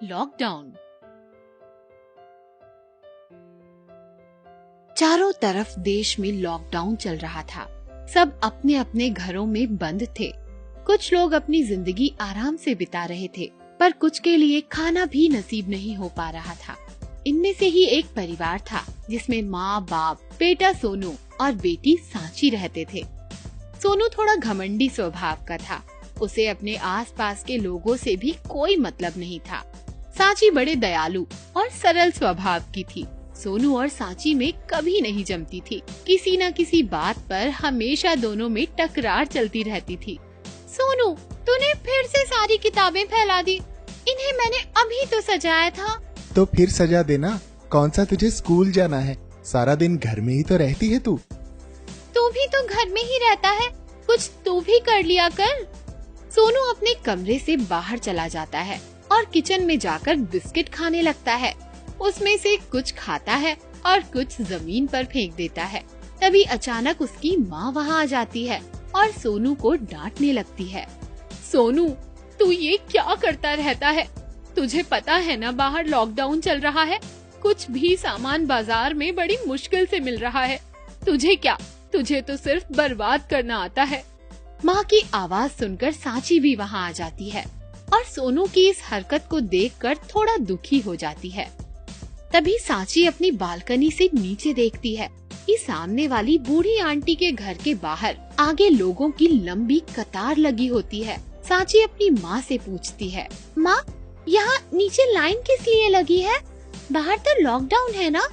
Lockdown. चारों तरफ देश में लॉकडाउन चल रहा था। सब अपने अपने घरों में बंद थे। कुछ लोग अपनी जिंदगी आराम से बिता रहे थे, पर कुछ के लिए खाना भी नसीब नहीं हो पा रहा था। इनमें से ही एक परिवार था जिसमें माँ, बाप, बेटा सोनू और बेटी सांची रहते थे। सोनू थोड़ा घमंडी स्वभाव का था। उसे अपने आसपास के लोगों से भी कोई मतलब नहीं था। सांची बड़े दयालु और सरल स्वभाव की थी। सोनू और सांची में कभी नहीं जमती थी। किसी न किसी बात पर हमेशा दोनों में टकरार चलती रहती थी। सोनू, तूने फिर से सारी किताबें फैला दी। इन्हें मैंने अभी तो सजाया था। तो फिर सजा देना। कौन सा तुझे स्कूल जाना है? सारा दिन घर में ही तो रहती है तू भी तो घर में ही रहता है, कुछ तू भी कर लिया कर। सोनू अपने कमरे से बाहर चला जाता है और किचन में जाकर बिस्किट खाने लगता है। उसमें से कुछ खाता है और कुछ जमीन पर फेंक देता है। तभी अचानक उसकी माँ वहाँ आ जाती है और सोनू को डांटने लगती है। सोनू, तू ये क्या करता रहता है? तुझे पता है ना, बाहर लॉकडाउन चल रहा है। कुछ भी सामान बाजार में बड़ी मुश्किल से मिल रहा है। तुझे क्या, तुझे तो सिर्फ बर्बाद करना आता है। माँ की आवाज सुनकर सांची भी वहाँ आ जाती है और सोनू की इस हरकत को देखकर थोड़ा दुखी हो जाती है। तभी सांची अपनी बालकनी से नीचे देखती है कि सामने वाली बूढ़ी आंटी के घर के बाहर आगे लोगों की लंबी कतार लगी होती है। सांची अपनी माँ से पूछती है, माँ, यहाँ नीचे लाइन किस लिए लगी है? बाहर तो लॉकडाउन है ना?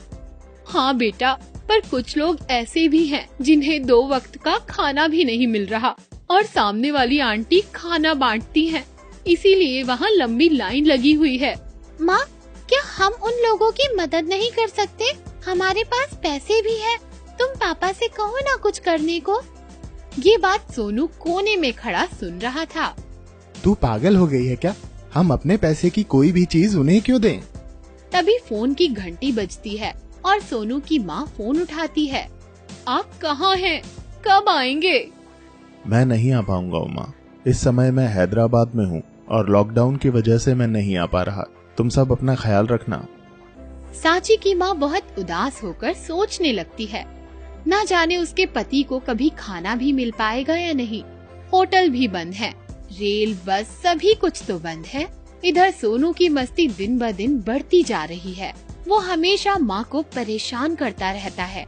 हाँ बेटा, पर कुछ लोग ऐसे भी हैं जिन्हें 2 वक्त का खाना भी नहीं मिल रहा और सामने वाली आंटी खाना बांटती हैं, इसीलिए वहाँ लंबी लाइन लगी हुई है। माँ, क्या हम उन लोगों की मदद नहीं कर सकते? हमारे पास पैसे भी हैं। तुम पापा से कहो ना कुछ करने को। ये बात सोनू कोने में खड़ा सुन रहा था। तू पागल हो गई है क्या? हम अपने पैसे की कोई भी चीज उन्हें क्यों दें? तभी फोन की घंटी बजती है और सोनू की माँ फोन उठाती है। आप कहाँ हैं? कब आएंगे? मैं नहीं आ पाऊंगा उमा। इस समय मैं हैदराबाद में हूँ और लॉकडाउन की वजह से मैं नहीं आ पा रहा। तुम सब अपना ख्याल रखना। सांची की माँ बहुत उदास होकर सोचने लगती है। न जाने उसके पति को कभी खाना भी मिल पाएगा या नहीं। होटल भी बंद है, रेल, बस सभी कुछ तो बंद है। इधर सोनू की मस्ती दिन ब दिन बढ़ती जा रही है। वो हमेशा माँ को परेशान करता रहता है।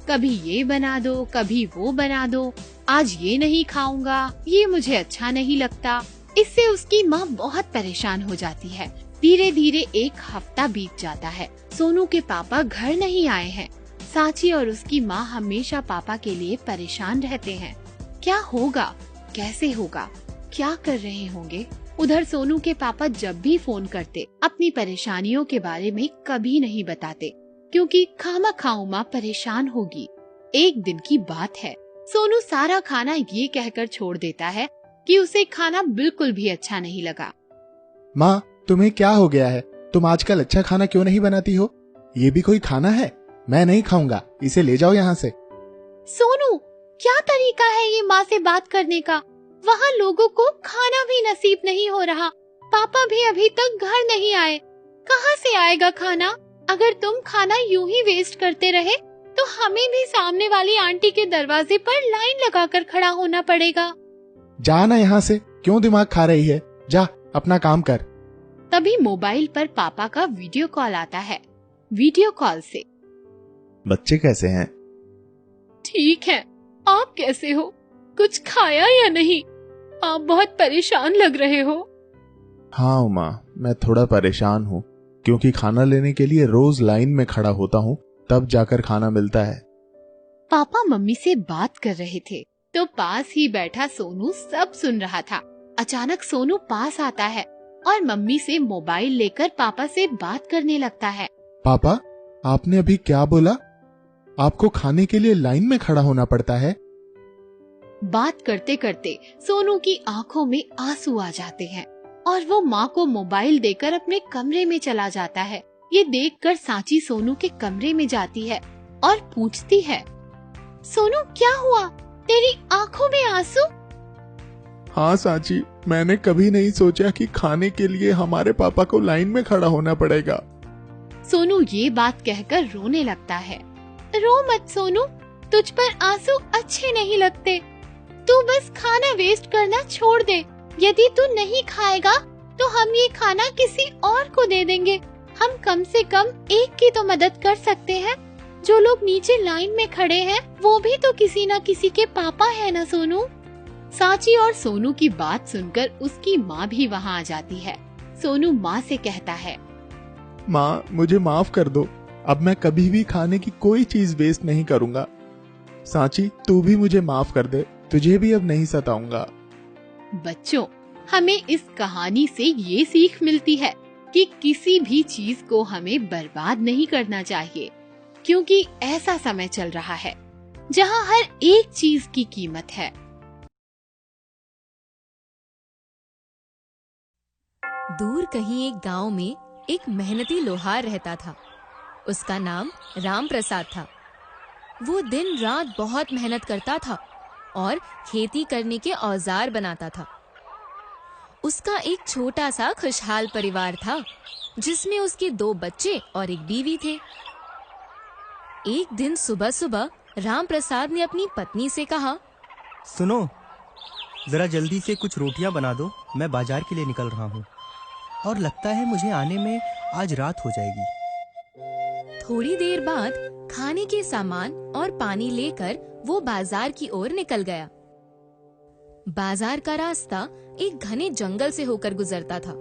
कभी ये बना दो, कभी वो बना दो। आज ये नहीं खाऊंगा, ये मुझे अच्छा नहीं लगता। इससे उसकी माँ बहुत परेशान हो जाती है। धीरे धीरे 1 हफ्ता बीत जाता है। सोनू के पापा घर नहीं आए हैं। सांची और उसकी माँ हमेशा पापा के लिए परेशान रहते हैं। क्या होगा, कैसे होगा, क्या कर रहे होंगे? उधर सोनू के पापा जब भी फोन करते अपनी परेशानियों के बारे में कभी नहीं बताते, क्योंकि खामखा उमा परेशान होगी। एक दिन की बात है, सोनू सारा खाना ये कहकर छोड़ देता है कि उसे खाना बिल्कुल भी अच्छा नहीं लगा। माँ, तुम्हें क्या हो गया है? तुम आजकल अच्छा खाना क्यों नहीं बनाती हो? ये भी कोई खाना है? मैं नहीं खाऊंगा, इसे ले जाओ यहाँ से। सोनू, क्या तरीका है ये माँ से बात करने का? वहाँ लोगों को खाना भी नसीब नहीं हो रहा। पापा भी अभी तक घर नहीं आए। कहाँ से आएगा खाना? अगर तुम खाना यूं ही वेस्ट करते रहे तो हमें भी सामने वाली आंटी के दरवाजे पर लाइन लगाकर खड़ा होना पड़ेगा। जा ना यहाँ से, क्यों दिमाग खा रही है? जा अपना काम कर। तभी मोबाइल पर पापा का वीडियो कॉल आता है। वीडियो कॉल से, बच्चे कैसे हैं? ठीक है, आप कैसे हो? कुछ खाया या नहीं? आप बहुत परेशान लग रहे हो। हाँ उमा, मैं थोड़ा परेशान हूँ क्योंकि खाना लेने के लिए रोज लाइन में खड़ा होता हूँ, तब जाकर खाना मिलता है। पापा मम्मी से बात कर रहे थे तो पास ही बैठा सोनू सब सुन रहा था। अचानक सोनू पास आता है और मम्मी से मोबाइल लेकर पापा से बात करने लगता है। पापा, आपने अभी क्या बोला? आपको खाने के लिए लाइन में खड़ा होना पड़ता है? बात करते करते सोनू की आंखों में आंसू आ जाते हैं और वो माँ को मोबाइल देकर अपने कमरे में चला जाता है। ये देखकर सांची सोनू के कमरे में जाती है और पूछती है, सोनू क्या हुआ? तेरी आंखों में आंसू? हाँ सांची, मैंने कभी नहीं सोचा कि खाने के लिए हमारे पापा को लाइन में खड़ा होना पड़ेगा। सोनू ये बात कहकर रोने लगता है। रो मत सोनू, तुझ पर आंसू अच्छे नहीं लगते। तू बस खाना वेस्ट करना छोड़ दे। यदि तू नहीं खाएगा तो हम ये खाना किसी और को दे देंगे। हम कम से कम एक की तो मदद कर सकते हैं। जो लोग नीचे लाइन में खड़े हैं वो भी तो किसी न किसी के पापा है ना सोनू। सांची और सोनू की बात सुनकर उसकी माँ भी वहाँ आ जाती है। सोनू माँ से कहता है, माँ मुझे माफ कर दो, अब मैं कभी भी खाने की कोई चीज वेस्ट नहीं करूँगा। सांची तू भी मुझे माफ कर दे, तुझे भी अब नहीं सताऊंगा। बच्चों, हमें इस कहानी से ये सीख मिलती है कि किसी भी चीज को हमें बर्बाद नहीं करना चाहिए, क्योंकि ऐसा समय चल रहा है जहाँ हर एक चीज की कीमत है। दूर कहीं एक गांव में एक मेहनती लोहार रहता था। उसका नाम राम प्रसाद था। वो दिन रात बहुत मेहनत करता था और खेती करने के औजार बनाता था। उसका एक छोटा सा खुशहाल परिवार था, जिसमें उसके 2 बच्चे और एक बीवी थे। एक दिन सुबह सुबह राम प्रसाद ने अपनी पत्नी से कहा, सुनो, जरा जल्दी से कुछ रोटियां बना दो, मैं बाजार के लिए निकल रहा हूँ और लगता है मुझे आने में आज रात हो जाएगी। थोड़ी देर बाद खाने के सामान और पानी लेकर वो बाजार की ओर निकल गया। बाजार का रास्ता एक घने जंगल से होकर गुजरता था।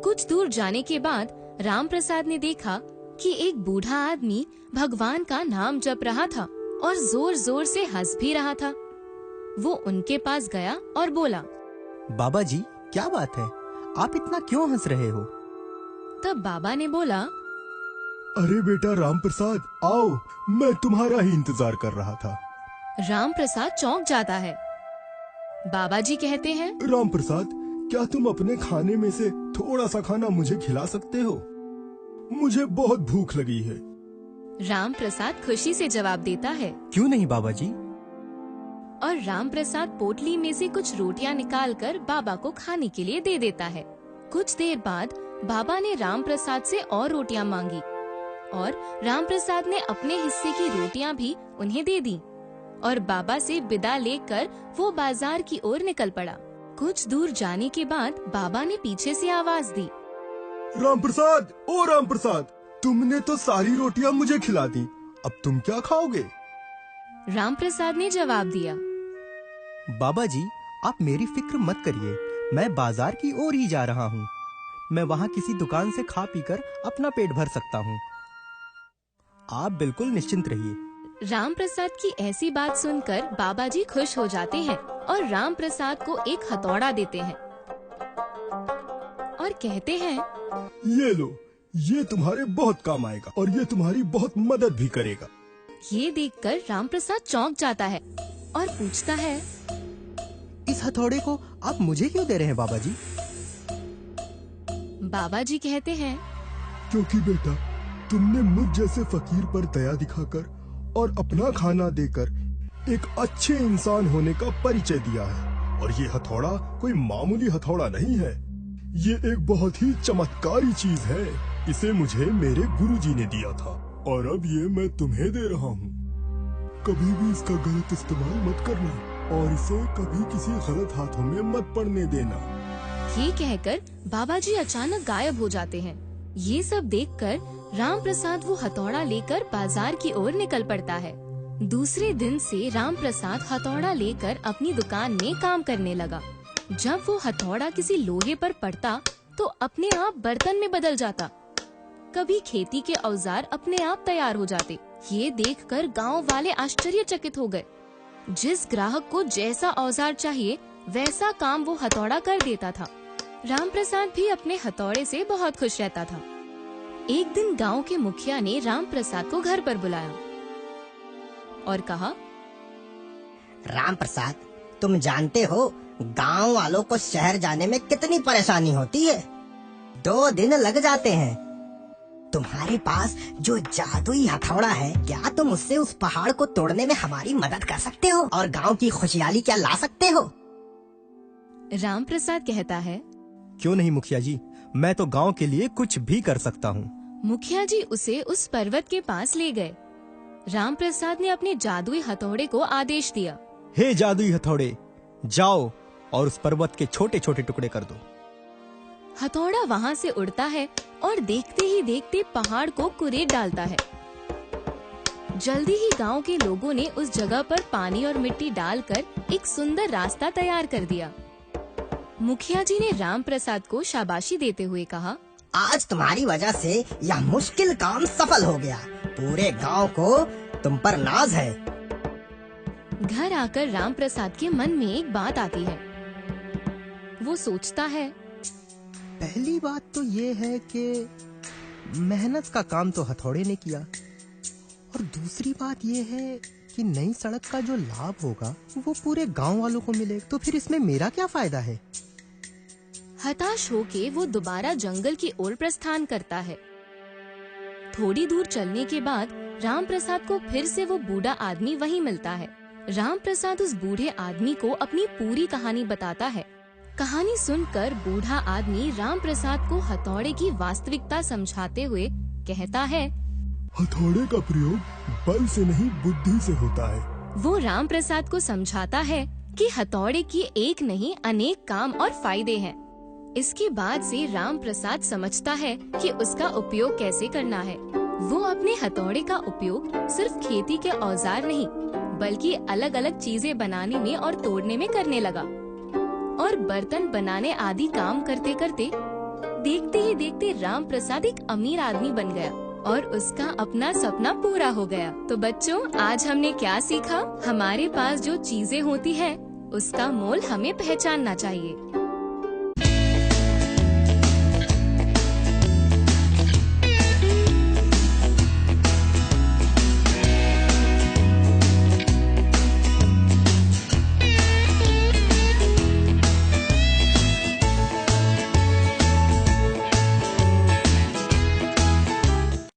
कुछ दूर जाने के बाद राम प्रसाद ने देखा कि एक बूढ़ा आदमी भगवान का नाम जप रहा था और जोर जोर से हंस भी रहा था। वो उनके पास गया और बोला, बाबा जी, क्या बात है, आप इतना क्यों हंस रहे हो? तब बाबा ने बोला, अरे बेटा राम प्रसाद, आओ, मैं तुम्हारा ही इंतजार कर रहा था। राम प्रसाद चौंक जाता है। बाबा जी कहते हैं, राम प्रसाद, क्या तुम अपने खाने में से थोड़ा सा खाना मुझे खिला सकते हो? मुझे बहुत भूख लगी है। राम प्रसाद खुशी से जवाब देता है, क्यों नहीं बाबा जी। और राम प्रसाद पोटली में से कुछ रोटियां निकालकर बाबा को खाने के लिए दे देता है। कुछ देर बाद बाबा ने राम प्रसाद से और रोटियां मांगी और राम प्रसाद ने अपने हिस्से की रोटियां भी उन्हें दे दी और बाबा से विदा लेकर वो बाजार की ओर निकल पड़ा। कुछ दूर जाने के बाद बाबा ने पीछे से आवाज दी, राम प्रसाद, ओ राम प्रसाद, तुमने तो सारी रोटियां मुझे खिला दी, अब तुम क्या खाओगे? राम प्रसाद ने जवाब दिया, बाबा जी, आप मेरी फिक्र मत करिए, मैं बाजार की ओर ही जा रहा हूँ। मैं वहाँ किसी दुकान से खा पीकर अपना पेट भर सकता हूँ। आप बिल्कुल निश्चिंत रहिए। राम प्रसाद की ऐसी बात सुनकर बाबा जी खुश हो जाते हैं और राम प्रसाद को एक हथौड़ा देते हैं और कहते हैं, ये लो, ये तुम्हारे बहुत काम आएगा और ये तुम्हारी बहुत मदद भी करेगा। ये देखकर राम प्रसाद चौंक जाता है और पूछता है, इस हथौड़े को आप मुझे क्यों दे रहे हैं बाबा जी? बाबा जी कहते हैं, क्योंकि बेटा, तुमने मुझ जैसे फकीर पर दया दिखाकर और अपना खाना देकर एक अच्छे इंसान होने का परिचय दिया है। और ये हथौड़ा कोई मामूली हथौड़ा नहीं है, ये एक बहुत ही चमत्कारी चीज है। इसे मुझे मेरे गुरुजी ने दिया था और अब ये मैं तुम्हें दे रहा हूँ। कभी भी इसका गलत इस्तेमाल मत करना और इसे कभी किसी गलत हाथों में मत पड़ने देना। ये कहकर बाबा जी अचानक गायब हो जाते हैं। ये सब देखकर राम प्रसाद वो हथौड़ा लेकर बाजार की ओर निकल पड़ता है। दूसरे दिन से राम प्रसाद हथौड़ा लेकर अपनी दुकान में काम करने लगा। जब वो हथौड़ा किसी लोहे पर पड़ता तो अपने आप बर्तन में बदल जाता। कभी खेती के औजार अपने आप तैयार हो जाते। ये देखकर गांव वाले आश्चर्यचकित हो गए। जिस ग्राहक को जैसा औजार चाहिए वैसा काम वो हथौड़ा कर देता था। राम प्रसाद भी अपने हथौड़े से बहुत खुश रहता था। एक दिन गांव के मुखिया ने राम प्रसाद को घर पर बुलाया और कहा, राम प्रसाद, तुम जानते हो गांव वालों को शहर जाने में कितनी परेशानी होती है। 2 दिन लग जाते हैं। तुम्हारे पास जो जादुई हथौड़ा है, क्या तुम उससे उस पहाड़ को तोड़ने में हमारी मदद कर सकते हो और गांव की खुशहाली क्या ला सकते हो? राम प्रसाद कहता है, क्यों नहीं मुखिया जी, मैं तो गांव के लिए कुछ भी कर सकता हूँ। मुखिया जी उसे उस पर्वत के पास ले गए। राम प्रसाद ने अपने जादुई हथौड़े को आदेश दिया, हे जादुई हथौड़े, जाओ और उस पर्वत के छोटे छोटे टुकड़े कर दो। हथौड़ा वहाँ से उड़ता है और देखते ही देखते पहाड़ को कुरेद डालता है। जल्दी ही गांव के लोगों ने उस जगह पर पानी और मिट्टी डालकर एक सुंदर रास्ता तैयार कर दिया। मुखिया जी ने राम प्रसाद को शाबाशी देते हुए कहा, आज तुम्हारी वजह से यह मुश्किल काम सफल हो गया। पूरे गांव को तुम पर नाज है। घर आकर राम प्रसाद के मन में एक बात आती है। वो सोचता है, पहली बात तो ये है कि मेहनत का काम तो हथौड़े ने किया, और दूसरी बात ये है कि नई सड़क का जो लाभ होगा वो पूरे गांव वालों को मिलेगा, तो फिर इसमें मेरा क्या फायदा है। हताश होके वो दोबारा जंगल की ओर प्रस्थान करता है। थोड़ी दूर चलने के बाद राम प्रसाद को फिर से वो बूढ़ा आदमी वहीं मिलता है। राम प्रसाद उस बूढ़े आदमी को अपनी पूरी कहानी बताता है। कहानी सुनकर बूढ़ा आदमी राम प्रसाद को हथौड़े की वास्तविकता समझाते हुए कहता है, हथौड़े का प्रयोग बल से नहीं बुद्धि से होता है। वो राम प्रसाद को समझाता है कि हथौड़े की एक नहीं अनेक काम और फायदे हैं। इसके बाद से राम प्रसाद समझता है कि उसका उपयोग कैसे करना है। वो अपने हथौड़े का उपयोग सिर्फ खेती के औजार नहीं बल्कि अलग अलग चीजें बनाने में और तोड़ने में करने लगा, और बर्तन बनाने आदि काम करते करते देखते ही देखते राम प्रसाद एक अमीर आदमी बन गया और उसका अपना सपना पूरा हो गया। तो बच्चों, आज हमने क्या सीखा? हमारे पास जो चीजें होती है उसका मोल हमें पहचानना चाहिए।